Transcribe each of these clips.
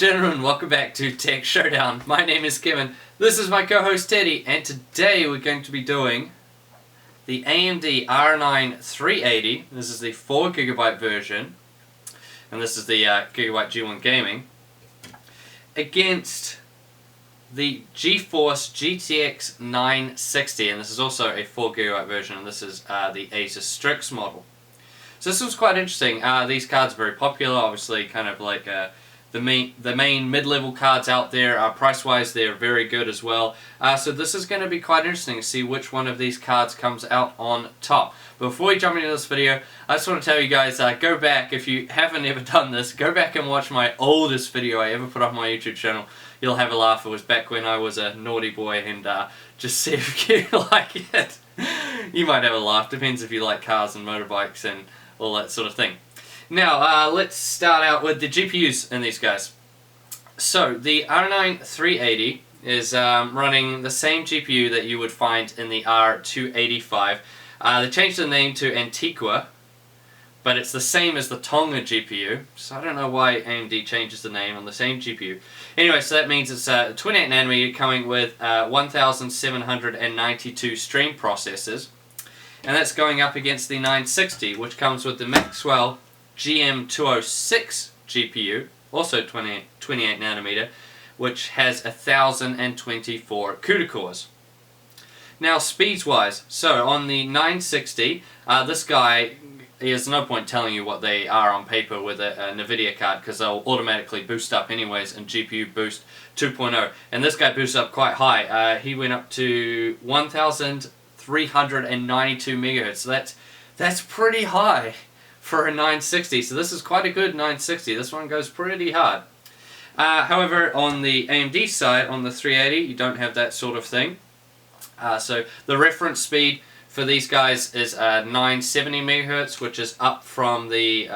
gentlemen, welcome back to Tech Showdown. My name is Kevin, this is my co-host Teddy, and today we're going to be doing the AMD R9 380. This is the 4GB version, and this is the Gigabyte G1 Gaming, against the GeForce GTX 960, and this is also a 4GB version, and this is the Asus Strix model. So this was quite interesting. These cards are very popular, obviously kind of like the main mid-level cards out there. Price-wise, they're very good as well. So this is going to be quite interesting to see which one of these cards comes out on top. But before we jump into this video, I just want to tell you guys, go back, if you haven't ever done this, go back and watch my oldest video I ever put up on my YouTube channel. You'll have a laugh. It was back when I was a naughty boy, and just see if you like it. You might have a laugh, depends if you like cars and motorbikes and all that sort of thing. Now, let's start out with the GPUs in these guys. So, the R9 380 is running the same GPU that you would find in the R285. They changed the name to Antiqua, but it's the same as the Tonga GPU, so I don't know why AMD changes the name on the same GPU. Anyway, so that means it's 28nm coming with 1792 stream processors. And that's going up against the 960, which comes with the Maxwell GM206 GPU, also 28nm, which has 1024 CUDA cores. Now, speeds-wise, so on the 960, this guy, there's no point telling you what they are on paper with a NVIDIA card, because they'll automatically boost up anyways in GPU Boost 2.0. And this guy boosts up quite high. He went up to 1392 megahertz, so that's pretty high for a 960, so this is quite a good 960. This one goes pretty hard. However, on the AMD side, on the 380, you don't have that sort of thing. So the reference speed for these guys is 970 megahertz, which is up from the,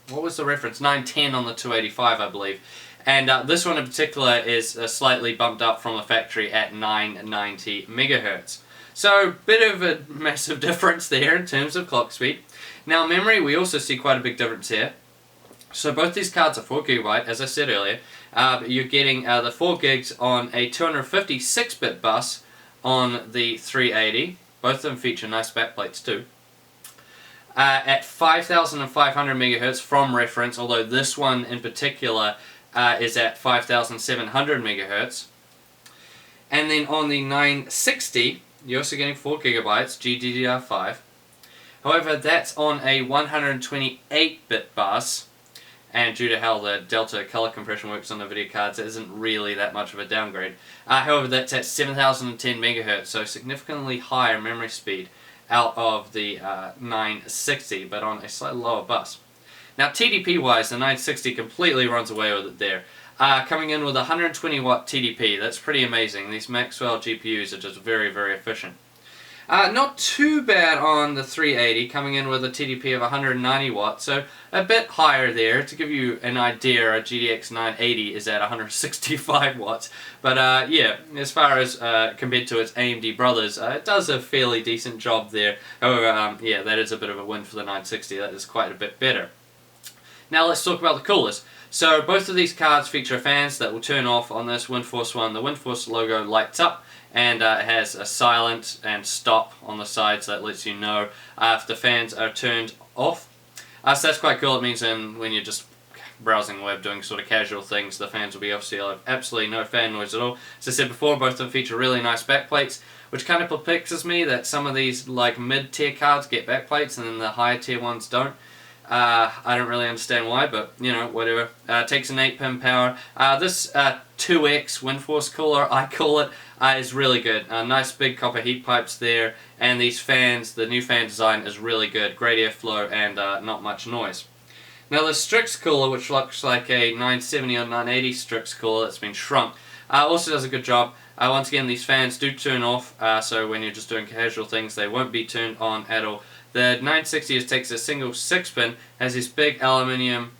what was the reference? 910 on the 285, I believe. And this one in particular is slightly bumped up from the factory at 990 megahertz. So, bit of a massive difference there in terms of clock speed. Now, memory, we also see quite a big difference here. So, both these cards are 4GB, as I said earlier. You're getting the 4 gigs on a 256-bit bus on the 380. Both of them feature nice backplates too. At 5500 megahertz from reference, although this one in particular is at 5700 megahertz. And then on the 960, you're also getting 4 gigabytes, GDDR5. However, that's on a 128-bit bus, and due to how the Delta color compression works on the video cards, it isn't really that much of a downgrade. However, that's at 7010 megahertz, so significantly higher memory speed out of the 960, but on a slightly lower bus. Now, TDP-wise, the 960 completely runs away with it there. Coming in with 120 watt TDP, that's pretty amazing. These Maxwell GPUs are just very, very efficient. Not too bad on the 380, coming in with a TDP of 190 watts, so a bit higher there. To give you an idea, a GTX960 is at 165 watts. But yeah, as far as compared to its AMD brothers, it does a fairly decent job there. However, yeah, that is a bit of a win for the 960. That is quite a bit better. Now let's talk about the coolers. So both of these cards feature fans that will turn off on this WindForce one. The WindForce logo lights up, and it has a silent and stop on the side, so that lets you know if the fans are turned off. So that's quite cool. It means when you're just browsing the web, doing sort of casual things, the fans will be off, so you'll have absolutely no fan noise at all. As I said before, both of them feature really nice backplates, which kind of perplexes me that some of these like mid-tier cards get backplates and then the higher tier ones don't. I don't really understand why, but, you know, whatever. Takes an 8-pin power. This 2X WindForce cooler, I call it, is really good. Nice big copper heat pipes there, and these fans, the new fan design is really good. Great airflow and not much noise. Now the Strix cooler, which looks like a 970 or 980 Strix cooler that's been shrunk, also does a good job. Once again, these fans do turn off, so when you're just doing casual things, they won't be turned on at all. The 960 just takes a single 6-pin, has these big aluminium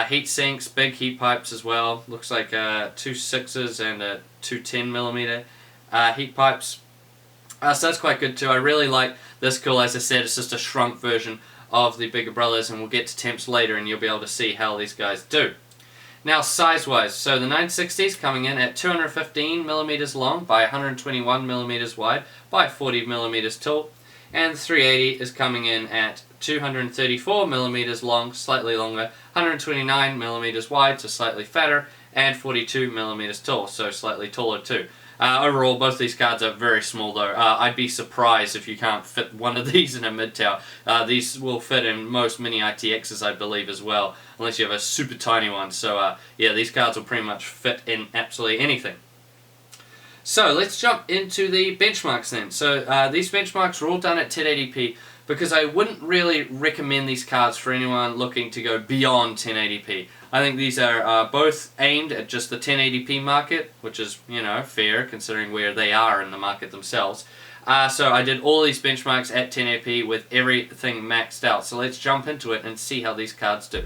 heat sinks, big heat pipes as well. Looks like 2 6s and 2 10mm heat pipes. So that's quite good too. I really like this cooler. As I said, it's just a shrunk version of the bigger brothers, and we'll get to temps later and you'll be able to see how these guys do. Now size-wise, so the 960 is coming in at 215mm long by 121mm wide by 40mm tall, and the 380 is coming in at 234mm long, slightly longer, 129mm wide, so slightly fatter, and 42mm tall, so slightly taller too. Overall, both these cards are very small though. I'd be surprised if you can't fit one of these in a mid-tower. These will fit in most mini ITXs, I believe, as well, unless you have a super tiny one. So yeah, these cards will pretty much fit in absolutely anything. So let's jump into the benchmarks then. So these benchmarks are all done at 1080p because I wouldn't really recommend these cards for anyone looking to go beyond 1080p. I think these are both aimed at just the 1080p market, which is, you know, fair considering where they are in the market themselves. So I did all these benchmarks at 1080p with everything maxed out. So let's jump into it and see how these cards do.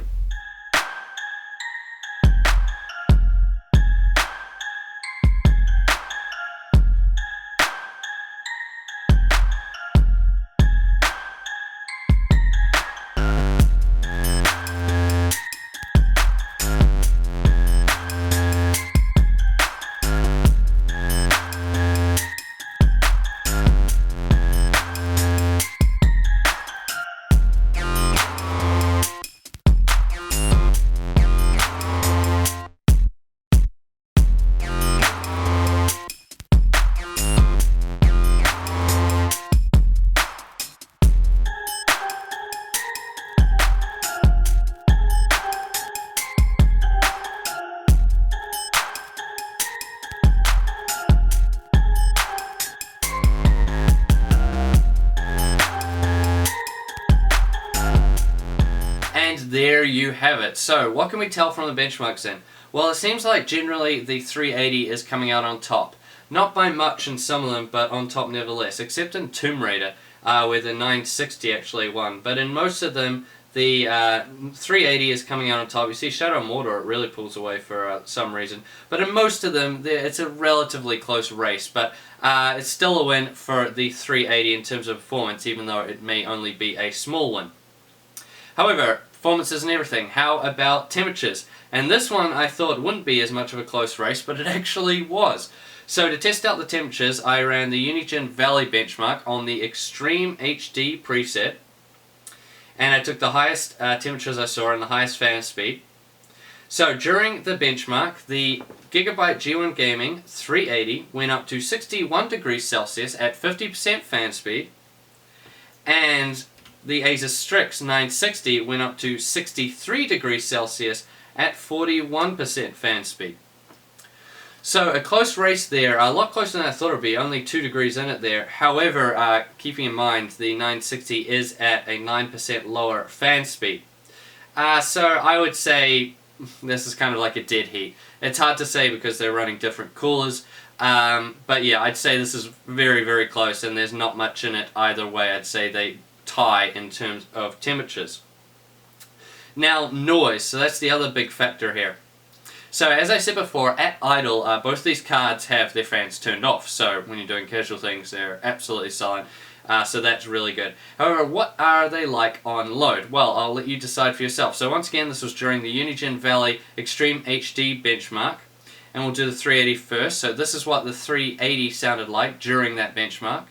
There you have it. So what can we tell from the benchmarks then? Well, it seems like generally the 380 is coming out on top. Not by much in some of them, but on top nevertheless, except in Tomb Raider, where the 960 actually won. But in most of them, the 380 is coming out on top. You see Showdown Mordor, it really pulls away for some reason. But in most of them, it's a relatively close race. But it's still a win for the 380 in terms of performance, even though it may only be a small one. However, performance isn't everything. How about temperatures? And this one I thought wouldn't be as much of a close race, but it actually was. So to test out the temperatures, I ran the Unigine Valley benchmark on the ExtremeHD preset, and I took the highest temperatures I saw and the highest fan speed. So during the benchmark, the Gigabyte G1 Gaming 380 went up to 61 degrees Celsius at 50% fan speed, and the Asus Strix 960 went up to 63 degrees Celsius at 41% fan speed. So a close race there, a lot closer than I thought it would be, only 2 degrees in it there. However, keeping in mind the 960 is at a 9% lower fan speed. So I would say this is kind of like a dead heat. It's hard to say because they're running different coolers. But yeah, I'd say this is very, very close and there's not much in it either way. I'd say they tie in terms of temperatures. Now noise, so that's the other big factor here. So as I said before, at idle, both these cards have their fans turned off, so when you're doing casual things they're absolutely silent, so that's really good. However, what are they like on load? Well, I'll let you decide for yourself. So once again, this was during the Unigine Valley ExtremeHD benchmark, and we'll do the 380 first. So this is what the 380 sounded like during that benchmark.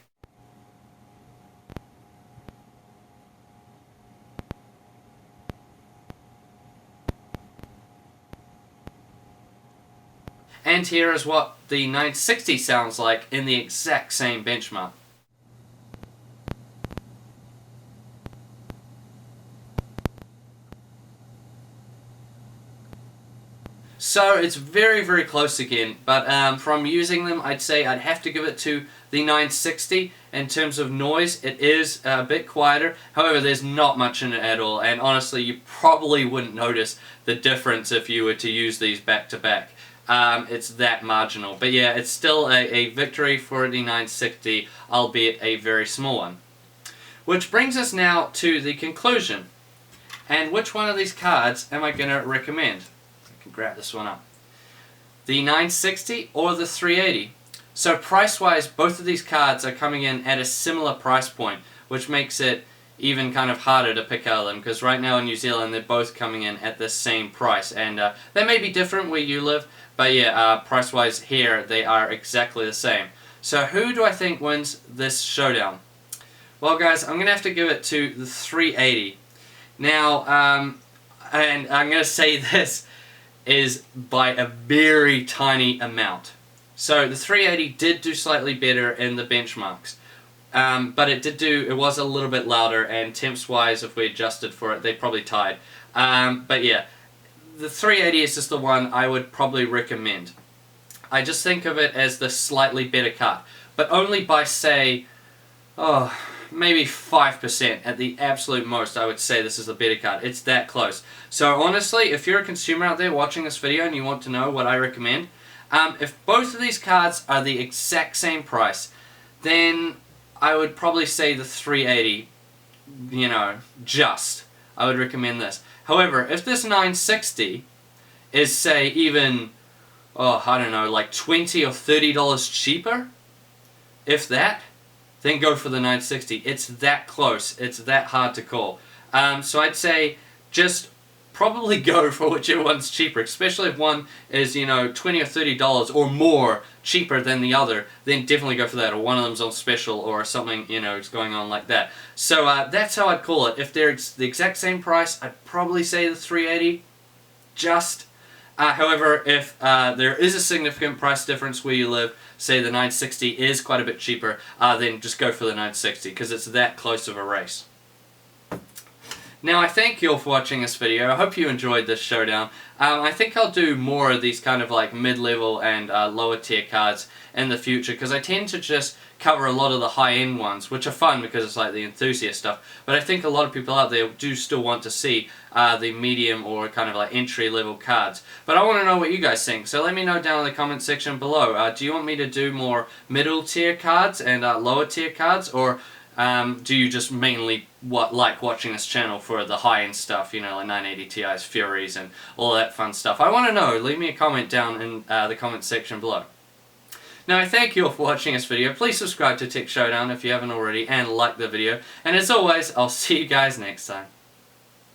And here is what the 960 sounds like in the exact same benchmark. So it's very, very close again, but from using them, I'd say I'd have to give it to the 960. In terms of noise, it is a bit quieter. However, there's not much in it at all, and honestly, you probably wouldn't notice the difference if you were to use these back to back. It's that marginal. But yeah, it's still a victory for the 960, albeit a very small one. Which brings us now to the conclusion. And which one of these cards am I going to recommend? I can grab this one up. The 960 or the 380? So price-wise, both of these cards are coming in at a similar price point, which makes it even kind of harder to pick out of them, because right now in New Zealand they're both coming in at the same price, and they may be different where you live, but yeah, price wise here they are exactly the same. So who do I think wins this showdown? Well guys, I'm going to have to give it to the 380. Now, and I'm going to say this is by a very tiny amount. So the 380 did do slightly better in the benchmarks. But it was a little bit louder, and temps wise, if we adjusted for it, they probably tied. But yeah, the 380 is just the one I would probably recommend. I just think of it as the slightly better card, but only by, say, maybe 5% at the absolute most. I would say this is the better card. It's that close. So honestly, if you're a consumer out there watching this video and you want to know what I recommend, if both of these cards are the exact same price, then I would probably say the 380, you know, I would recommend this. However, if this 960 is, say, even, I don't know, like $20 or $30 cheaper, if that, then go for the 960. It's that close. It's that hard to call. So I'd say just probably go for whichever one's cheaper, especially if one is, you know, $20 or $30 or more cheaper than the other, then definitely go for that, or one of them's on special or something, you know, is going on like that. So that's how I'd call it. If they're the exact same price, I'd probably say the 380, however, if there is a significant price difference where you live, say the 960 is quite a bit cheaper, then just go for the 960, because it's that close of a race. Now, I thank you all for watching this video. I hope you enjoyed this showdown. I think I'll do more of these kind of like mid-level and lower tier cards in the future, because I tend to just cover a lot of the high-end ones, which are fun because it's like the enthusiast stuff. But I think a lot of people out there do still want to see the medium or kind of like entry-level cards. But I want to know what you guys think, so let me know down in the comment section below. Do you want me to do more middle-tier cards and lower-tier cards, or do you just mainly like watching this channel for the high-end stuff, you know, like 980 Ti's, Furies, and all that fun stuff? I want to know. Leave me a comment down in the comment section below. Now, I thank you all for watching this video. Please subscribe to Tech Showdown if you haven't already, and like the video. And as always, I'll see you guys next time.